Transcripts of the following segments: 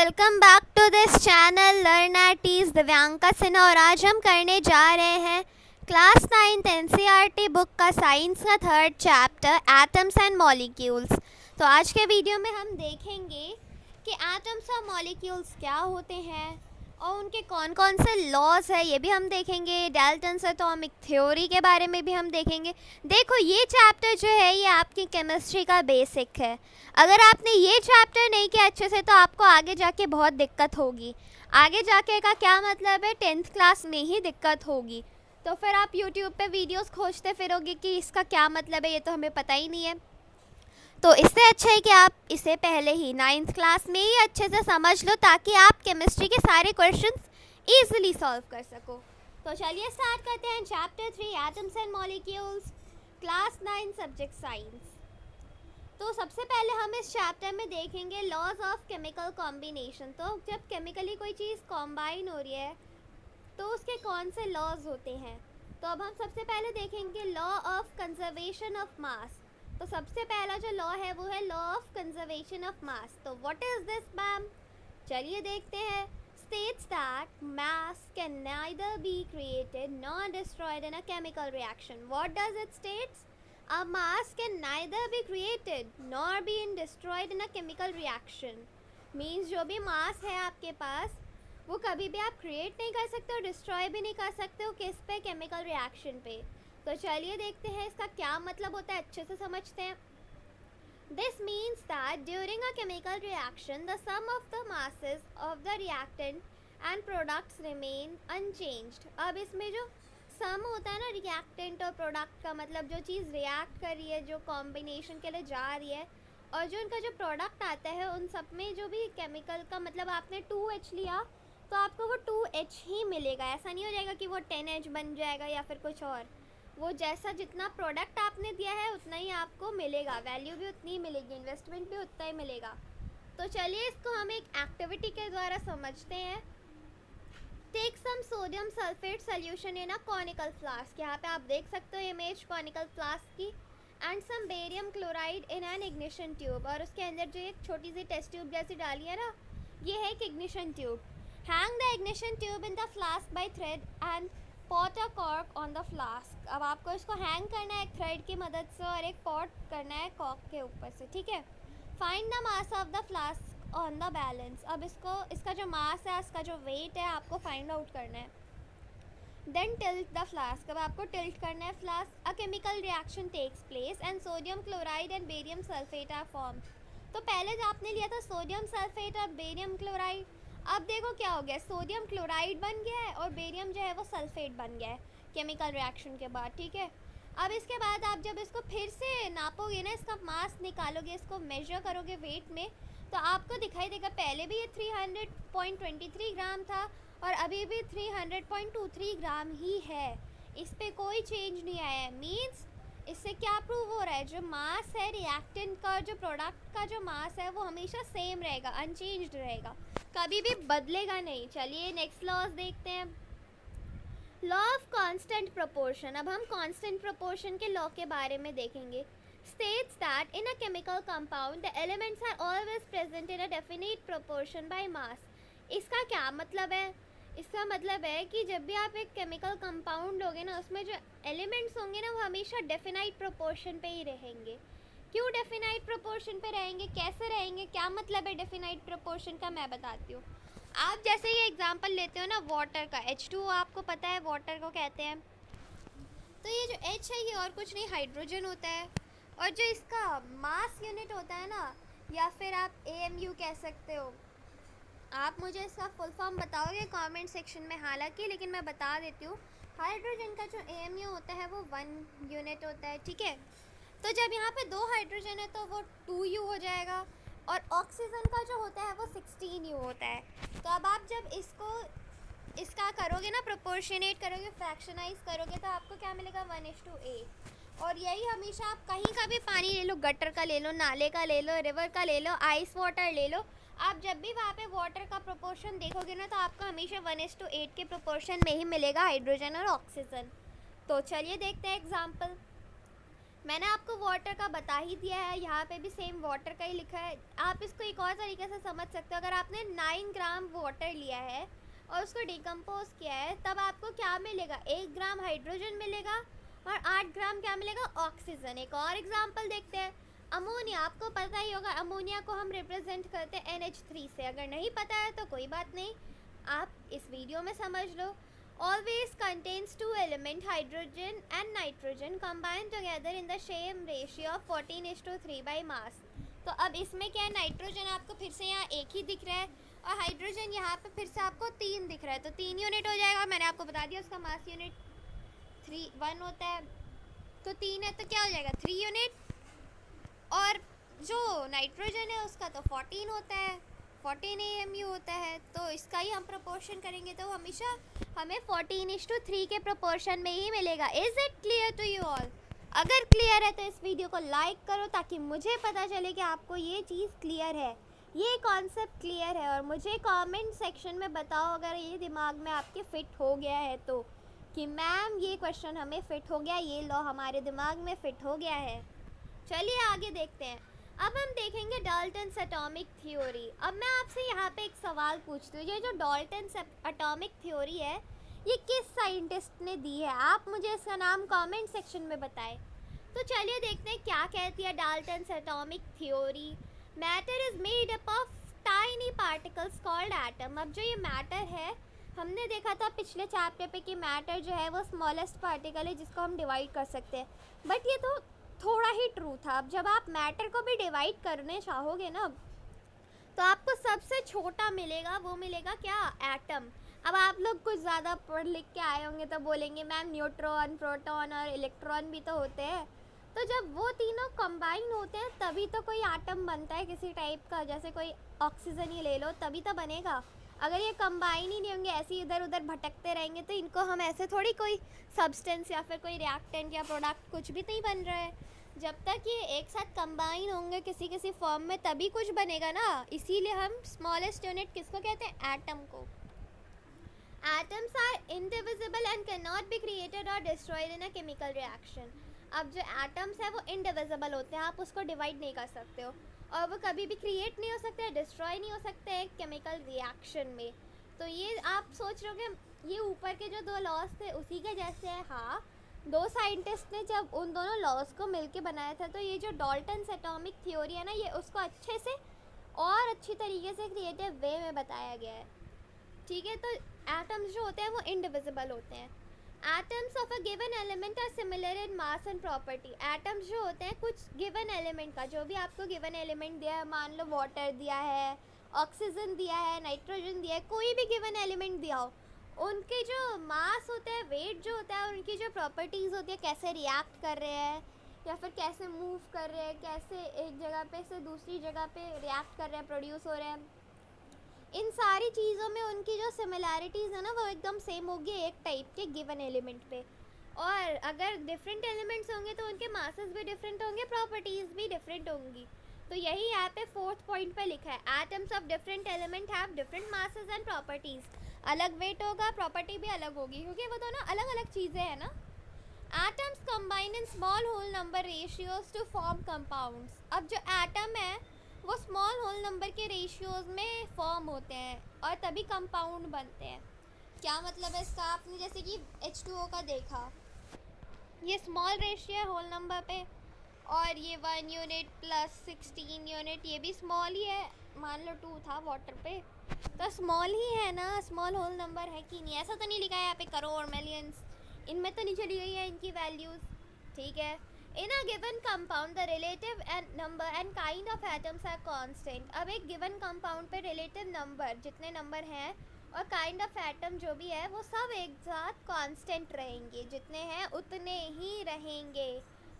Welcome back to this channel learn at ease Divyanka Sinha. और आज हम करने जा रहे हैं क्लास 9th एनसीईआरटी बुक का साइंस का third chapter atoms and molecules. तो आज के वीडियो में हम देखेंगे कि एटम्स और मॉलिक्यूल्स क्या होते हैं और उनके कौन कौन से लॉज है ये भी हम देखेंगे। डाल्टन्स एटॉमिक थ्योरी के बारे में भी हम देखेंगे। देखो ये चैप्टर जो है ये आपकी केमिस्ट्री का बेसिक है। अगर आपने ये चैप्टर नहीं किया अच्छे से तो आपको आगे जाके बहुत दिक्कत होगी। आगे जाके का क्या मतलब है, 10th क्लास में ही दिक्कत होगी। तो फिर आप यूट्यूब पे वीडियोस खोजते फिरोगे कि इसका क्या मतलब है, ये तो हमें पता ही नहीं है। तो इससे अच्छा है कि आप इसे पहले ही 9th क्लास में ही अच्छे से समझ लो ताकि आप केमिस्ट्री के सारे क्वेश्चंस ईजिली सॉल्व कर सको। तो चलिए स्टार्ट करते हैं chapter 3 atoms and molecules, class 9 subject science. तो सबसे पहले हम इस चैप्टर में देखेंगे लॉज ऑफ केमिकल कॉम्बिनेशन। तो जब केमिकली कोई चीज़ कॉम्बाइन हो रही है तो उसके कौन से लॉज होते हैं। तो अब हम सबसे पहले देखेंगे law of conservation of mass. तो सबसे पहला जो लॉ है वो है law of conservation of mass. तो व्हाट इज दिस मैम, चलिए देखते हैं। States that mass can neither be created nor destroyed in a chemical reaction. What does it states? A mass can neither be created nor be destroyed in a chemical reaction. Means जो भी मास है आपके पास वो कभी भी आप create नहीं कर सकते और डिस्ट्रॉय भी नहीं कर सकते हो। किस पे? केमिकल रिएक्शन पे। तो चलिए देखते हैं इसका क्या मतलब होता है, अच्छे से समझते हैं। This means that during a chemical reaction the sum of the masses of the reactant and products remain unchanged. अब इसमें जो सम होता है ना रिएक्टेंट और प्रोडक्ट का, मतलब जो चीज़ रिएक्ट कर रही है, जो कॉम्बिनेशन के लिए जा रही है और जो उनका जो प्रोडक्ट आता है उन सब में जो भी केमिकल का, मतलब आपने 2H लिया तो आपको वो 2H ही मिलेगा। ऐसा नहीं हो जाएगा कि वो 10H बन जाएगा या फिर कुछ और। वो जैसा जितना प्रोडक्ट आपने दिया है उतना ही आपको मिलेगा, वैल्यू भी उतनी ही मिलेगी, इन्वेस्टमेंट भी उतना ही मिलेगा। तो चलिए इसको हम एक एक्टिविटी के द्वारा समझते हैं। Take some sodium sulphate solution in a conical flask. यहाँ पे आप देख सकते हो इमेज कॉनिकल फ्लास्क की। And some barium chloride in an ignition tube. और उसके अंदर जो एक छोटी सी टेस्ट ट्यूब जैसी डाली है ना, ये है एक ignition tube. Hang the ignition tube in the flask by thread and put a cork on the flask. अब आपको इसको हैंग करना है एक थ्रेड की मदद से और एक पॉट करना है कॉर्क के ऊपर से, ठीक है। Find the mass of the flask on the balance. अब इसका जो मास है, इसका जो वेट है आपको फाइंड आउट करना है। Then tilt the flask. अब आपको टिल्ट करना है flask. A chemical reaction takes place and sodium chloride and barium sulphate are form. तो पहले जो आपने लिया था सोडियम सल्फेट और बेरियम क्लोराइड, अब देखो क्या हो गया, सोडियम क्लोराइड बन गया है और बेरियम जो है वो सल्फेट बन गया है केमिकल रिएक्शन के बाद, ठीक है। अब इसके बाद आप जब इसको फिर से नापोगे ना, इसका मास निकालोगे, इसको मेजर करोगे वेट में, तो आपको दिखाई देगा पहले भी ये 300.23 ग्राम था और अभी भी 300.23 ग्राम ही है। इस पे कोई चेंज नहीं आया है। मीन्स इससे क्या प्रूव हो रहा है, जो मास है रिएक्टेंट का, जो प्रोडक्ट का जो मास है वो हमेशा सेम रहेगा, अनचेंज्ड रहेगा, कभी भी बदलेगा नहीं। चलिए नेक्स्ट लॉज देखते हैं। Law of constant proportion. अब हम कांस्टेंट प्रोपोर्शन के लॉ के बारे में देखेंगे। States that in a chemical compound the elements are always present in a definite proportion by mass. इसका क्या मतलब है? इसका मतलब है कि जब भी आप एक केमिकल कंपाउंड लोगे ना, उसमें जो एलिमेंट्स होंगे ना वो हमेशा डेफिनाइट प्रोपोर्शन पे ही रहेंगे। क्यों डेफिनाइट प्रोपोर्शन पे रहेंगे, कैसे रहेंगे, क्या मतलब है डेफिनाइट प्रोपोर्शन का, मैं बताती हूँ। आप जैसे ये एग्जांपल लेते हो ना वाटर का, H2O आपको पता है वाटर को कहते हैं। तो ये जो H है ये और कुछ नहीं हाइड्रोजन होता है, और जो इसका मास यूनिट होता है ना, या फिर आप AMU कह सकते हो। आप मुझे इसका फुल फॉर्म बताओगे कमेंट सेक्शन में हालांकि, लेकिन मैं बता देती हूँ। हाइड्रोजन का जो AMU होता है वो 1 यूनिट होता है, ठीक है। तो जब यहाँ पे 2 हाइड्रोजन है तो वो 2U हो जाएगा, और ऑक्सीजन का जो होता है वो 16U होता है। तो अब आप जब इसका करोगे ना, प्रोपोर्शनेट करोगे, फ्रैक्शनाइज करोगे, तो आपको क्या मिलेगा, 1:8। और यही हमेशा आप कहीं का भी पानी ले लो, गटर का ले लो, नाले का ले लो, रिवर का ले लो, आइस वाटर ले लो, आप जब भी वहाँ पे वाटर का प्रोपोर्शन देखोगे ना तो आपको हमेशा 1:8 के प्रोपोर्शन में ही मिलेगा हाइड्रोजन और ऑक्सीजन। तो चलिए देखते हैं एग्जाम्पल। मैंने आपको वाटर का बता ही दिया है, यहाँ पे भी सेम वाटर का ही लिखा है। आप इसको एक और तरीके से समझ सकते हो, अगर आपने 9 ग्राम वाटर लिया है और उसको डिकम्पोज किया है, तब आपको क्या मिलेगा, 1 ग्राम हाइड्रोजन मिलेगा और 8 ग्राम क्या मिलेगा, ऑक्सीजन। एक और एग्जाम्पल देखते हैं, अमोनिया। आपको पता ही होगा अमोनिया को हम रिप्रेजेंट करते हैं NH3 से। अगर नहीं पता है तो कोई बात नहीं, आप इस वीडियो में समझ लो। Always contains 2 element hydrogen and nitrogen combined together in the same ratio of 14:3 by mass। तो अब इसमें क्या है, नाइट्रोजन आपको फिर से यहाँ एक ही दिख रहा है और हाइड्रोजन यहाँ पे फिर से आपको 3 दिख रहा है, तो 3 यूनिट हो जाएगा। मैंने आपको बता दिया उसका मास यूनिट 1 होता है, तो 3 है तो क्या हो जाएगा 3 यूनिट। और जो नाइट्रोजन है उसका तो 14 होता है, 14 AMU होता है, तो इसका ही हम प्रोपोर्शन करेंगे तो हमेशा हमें 14:3 के प्रोपोर्शन में ही मिलेगा। Is it clear to you all? अगर क्लियर है तो इस वीडियो को लाइक करो ताकि मुझे पता चले कि आपको ये चीज़ क्लियर है, ये कॉन्सेप्ट क्लियर है। और मुझे कमेंट सेक्शन में बताओ अगर ये दिमाग में आपके फिट हो गया है तो, कि मैम ये क्वेश्चन हमें फिट हो गया, ये लॉ हमारे दिमाग में फिट हो गया है। चलिए आगे देखते हैं। अब हम देखेंगे डाल्टन्स एटॉमिक थ्योरी। अब मैं आपसे यहाँ पे एक सवाल पूछती हूँ, ये जो डाल्टन्स एटॉमिक थ्योरी है ये किस साइंटिस्ट ने दी है? आप मुझे इसका नाम कमेंट सेक्शन में बताएं। तो चलिए देखते हैं क्या कहती है Dalton's atomic theory. Matter is made up of tiny particles called atom. अब जो ये मैटर है, हमने देखा था पिछले चैप्टर पे कि मैटर जो है वो स्मॉलेस्ट पार्टिकल है जिसको हम डिवाइड कर सकते हैं, बट ये तो थोड़ा ही ट्रू था। अब जब आप मैटर को भी डिवाइड करने चाहोगे ना, तो आपको सबसे छोटा मिलेगा, वो मिलेगा क्या, एटम। अब आप लोग कुछ ज़्यादा पढ़ लिख के आए होंगे तो बोलेंगे मैम न्यूट्रॉन, प्रोटॉन और इलेक्ट्रॉन भी तो होते हैं। तो जब वो तीनों कंबाइन होते हैं तभी तो कोई एटम बनता है किसी टाइप का, जैसे कोई ऑक्सीजन ही ले लो तभी तो बनेगा। अगर ये कंबाइन ही नहीं होंगे, ऐसे ही इधर उधर भटकते रहेंगे, तो इनको हम ऐसे थोड़ी कोई सब्सटेंस या फिर कोई रिएक्टेंट या प्रोडक्ट कुछ भी नहीं बन रहा है। जब तक ये एक साथ कंबाइन होंगे किसी किसी फॉर्म में तभी कुछ बनेगा ना। इसीलिए हम स्मॉलेस्ट यूनिट किसको कहते हैं, एटम को। Atoms are indivisible and can not be created और destroyed in a chemical reaction. अब जो एटम्स है वो इंडिविजिबल होते हैं, आप उसको डिवाइड नहीं कर सकते हो, और वो कभी भी क्रिएट नहीं हो सकते, डिस्ट्रॉय नहीं हो सकते केमिकल रिएक्शन में। तो ये आप सोच रहे हो कि ये ऊपर के जो 2 लॉज थे उसी के जैसे है। हाँ, 2 साइंटिस्ट ने जब उन दोनों लॉज को मिलके बनाया था, तो ये जो डाल्टन्स एटॉमिक थ्योरी है ना, ये उसको अच्छे से और अच्छी तरीके से क्रिएटिव वे में बताया गया है। ठीक है, तो एटम्स जो होते हैं वो इंडिविजिबल होते हैं। Atoms of a given element are similar in mass and property. Atoms जो होते हैं कुछ गिवन एलिमेंट का, जो भी आपको गिवन एलिमेंट दिया है, मान लो वाटर दिया है, ऑक्सीजन दिया है, नाइट्रोजन दिया है, कोई भी गिवन एलिमेंट दिया हो, उनके जो मास होता है, वेट जो होता है, उनकी जो प्रॉपर्टीज़ होती है, कैसे रिएक्ट कर रहे हैं या फिर कैसे मूव कर रहे हैं, कैसे एक जगह पे से दूसरी जगह पे रिएक्ट कर रहे हैं, प्रोड्यूस हो रहे हैं, इन सारी चीज़ों में उनकी जो सिमिलैरिटीज़ है ना वो एकदम सेम होगी एक टाइप के गिवन एलिमेंट पे। और अगर डिफरेंट एलिमेंट्स होंगे तो उनके मासेस भी डिफरेंट होंगे, प्रॉपर्टीज़ भी डिफरेंट होंगी। तो यही यहाँ पे 4th पॉइंट पे लिखा है, atoms of different element have different masses and properties. अलग वेट होगा, प्रॉपर्टी भी अलग होगी, क्योंकि वो दोनों अलग अलग चीज़ें हैं ना। Atoms combine in small whole number ratios to form compounds. अब जो एटम है वो स्मॉल होल नंबर के रेशियोज में फॉर्म होते हैं और तभी कंपाउंड बनते हैं। क्या मतलब है इसका? आपने जैसे कि H2O का देखा, ये स्मॉल रेशियो है होल नंबर पे, और ये 1 यूनिट प्लस 16 यूनिट ये भी स्मॉल ही है। मान लो 2 था वाटर पे, तो स्मॉल ही है ना, स्मॉल होल नंबर है कि नहीं? ऐसा तो नहीं लिखा है यहाँ पे करोड़, मिलियंस, इनमें तो नहीं चली गई है इनकी वैल्यूज़। ठीक है, in a given compound the relative and number and kind of atoms are constant. अब एक गिवन कंपाउंड पे रिलेटिव नंबर, जितने नंबर हैं, और काइंड ऑफ एटम जो भी है वो सब एक साथ कांस्टेंट रहेंगे, जितने हैं उतने ही रहेंगे,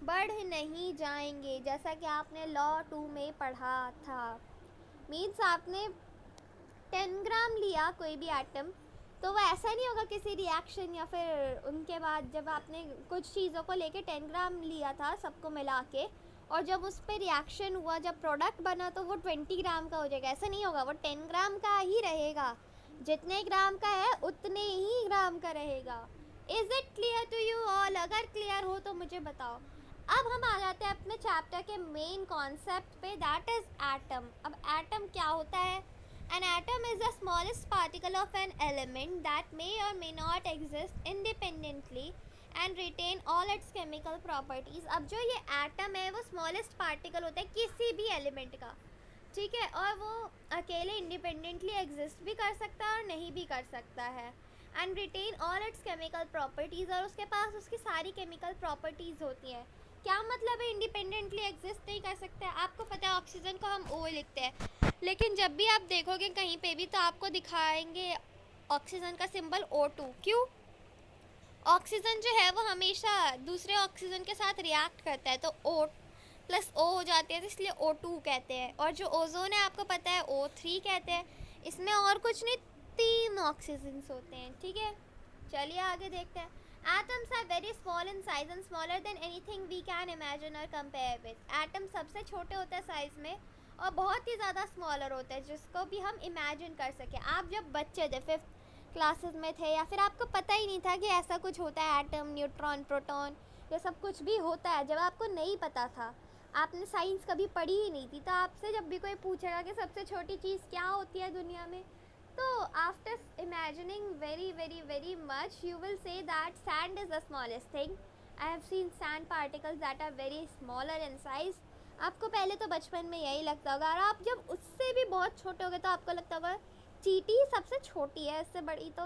बढ़ नहीं जाएंगे, जैसा कि आपने लॉ 2 में पढ़ा था। मीन्स आपने 10 ग्राम लिया कोई भी एटम, तो वो ऐसा नहीं होगा किसी रिएक्शन या फिर उनके बाद जब आपने कुछ चीज़ों को लेके 10 ग्राम लिया था सबको मिला के, और जब उस पर रिएक्शन हुआ, जब प्रोडक्ट बना तो वो 20 ग्राम का हो जाएगा। ऐसा नहीं होगा, वो 10 ग्राम का ही रहेगा, जितने ग्राम का है उतने ही ग्राम का रहेगा। Is it clear to you all? अगर क्लियर हो तो मुझे बताओ। अब हम आ जाते हैं अपने चैप्टर के मेन कॉन्सेप्ट पे, दैट इज एटम। अब एटम क्या होता है? An atom is the smallest particle of an element that may or may not exist independently and retain all its chemical properties. अब जो ये एटम है वो स्मॉलेस्ट पार्टिकल होता है किसी भी एलिमेंट का, ठीक है, और वो अकेले इंडिपेंडेंटली एग्जिस्ट भी कर सकता है और नहीं भी कर सकता है। And retain all its chemical properties, और उसके पास उसकी सारी केमिकल प्रॉपर्टीज़ होती हैं। क्या मतलब है इंडिपेंडेंटली एग्जिस्ट नहीं कर सकता है? आपको पता है ऑक्सीजन को हम O लिखते हैं, लेकिन जब भी आप देखोगे कहीं पे भी तो आपको दिखाएंगे ऑक्सीजन का सिंबल O2। क्यों? ऑक्सीजन जो है वो हमेशा दूसरे ऑक्सीजन के साथ रिएक्ट करता है, तो O+O हो जाते हैं, तो इसलिए O2 कहते हैं। और जो ओजोन है आपको पता है O3 कहते हैं। इसमें और कुछ नहीं, 3 ऑक्सीजन्स होते हैं, ठीक है। चलिए आगे देखते हैं। Atoms are very small in size and smaller than anything we can imagine और कंपेयर विद। एटम सबसे छोटे होते हैं साइज में और बहुत ही ज़्यादा स्मॉलर होते हैं जिसको भी हम इमेजिन कर सकें। आप जब बच्चे थे 5th क्लासेस में थे या फिर आपको पता ही नहीं था कि ऐसा कुछ होता है, एटम, न्यूट्रॉन, प्रोटॉन, ये सब कुछ भी होता है, जब आपको नहीं पता था, आपने साइंस कभी पढ़ी ही नहीं थी, तो आपसे जब भी कोई पूछेगा कि सबसे छोटी चीज़ क्या होती है दुनिया में, तो after imagining very very very much you will say that sand is the smallest thing. I have seen sand particles that are very smaller in size. आपको पहले तो बचपन में यही लगता होगा, और आप जब उससे भी बहुत छोटे हो गए तो आपको लगता होगा चींटी सबसे छोटी है, इससे बड़ी तो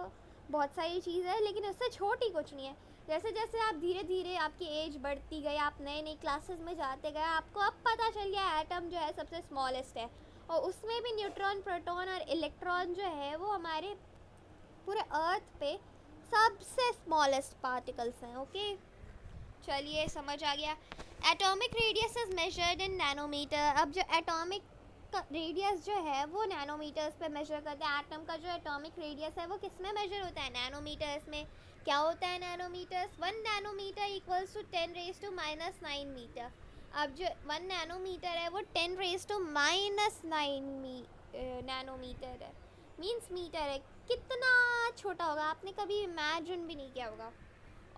बहुत सारी चीज़ है लेकिन उससे छोटी कुछ नहीं है। जैसे जैसे आप धीरे धीरे आपकी एज बढ़ती गई, आप नए नई क्लासेस में जाते गए, आपको अब पता चल गया एटम जो है सबसे स्मॉलेस्ट है, और उसमें भी न्यूट्रॉन, प्रोटॉन और इलेक्ट्रॉन जो है वो हमारे पूरे अर्थ पे सबसे स्मॉलेस्ट पार्टिकल्स हैं। ओके, चलिए समझ आ गया। Atomic radius is measured in nanometre. अब जो एटॉमिक रेडियस जो है वो नैनोमीटर्स पे मेजर करते हैं। एटम का जो एटॉमिक रेडियस है वो किस में मेजर होता है? नैनोमीटर्स में। क्या होता है nanometres? 1 nanometre equals to 10⁻⁹ metre. अब जो 1 नैनोमीटर है वो 10⁻⁹ नैनोमीटर है, मीन्स मीटर है। कितना छोटा होगा, आपने कभी इमेजिन भी नहीं किया होगा।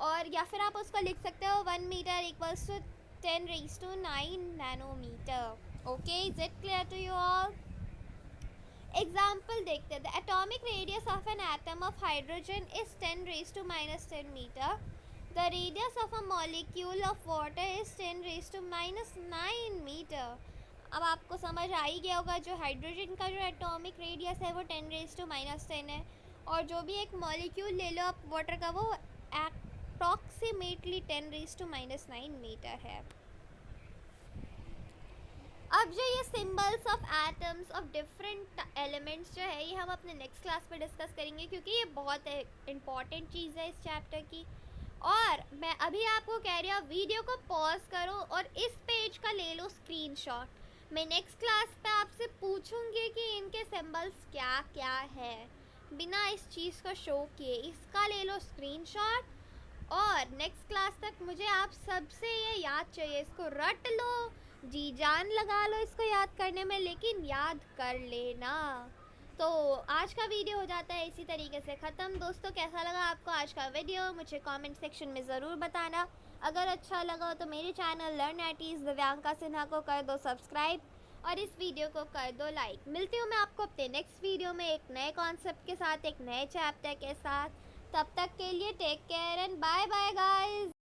और या फिर आप उसको लिख सकते हो 1 metre equals to 10⁹ nanometre. Okay, is it clear to you all? Example देखते हैं। The atomic radius of an atom of hydrogen is 10⁻⁻10 metre. The radius of a molecule of water is 10⁻⁹ metre. अब आपको समझ आ ही गया होगा, जो hydrogen का जो एटॉमिक रेडियस है वो 10⁻⁻10 है, और जो भी एक मॉलिक्यूल ले लो आप वाटर का वो अप्रॉक्सीमेटली 10⁻⁹ मीटर है। अब जो ये symbols of atoms of different elements जो है ये हम अपने नेक्स्ट क्लास पे डिस्कस करेंगे, क्योंकि ये बहुत इम्पॉर्टेंट चीज़ है इस चैप्टर की। और मैं अभी आपको कह रही हूँ वीडियो को पॉज करो और इस पेज का ले लो स्क्रीनशॉट। मैं नेक्स्ट क्लास पे आपसे पूछूंगी कि इनके सिंबल्स क्या क्या है, बिना इस चीज़ को शो किए इसका ले लो स्क्रीनशॉट। और नेक्स्ट क्लास तक मुझे आप सबसे ये याद चाहिए, इसको रट लो, जी जान लगा लो इसको याद करने में, लेकिन याद कर लेना। तो आज का वीडियो हो जाता है इसी तरीके से ख़त्म। दोस्तों, कैसा लगा आपको आज का वीडियो मुझे कमेंट सेक्शन में ज़रूर बताना। अगर अच्छा लगा हो तो मेरे channel learn at ease Divyanka Sinha को कर दो सब्सक्राइब और इस वीडियो को कर दो लाइक। मिलती हूँ मैं आपको अपने नेक्स्ट वीडियो में एक नए कॉन्सेप्ट के साथ, एक नए चैप्टर के साथ। तब तक के लिए take care and bye bye guys.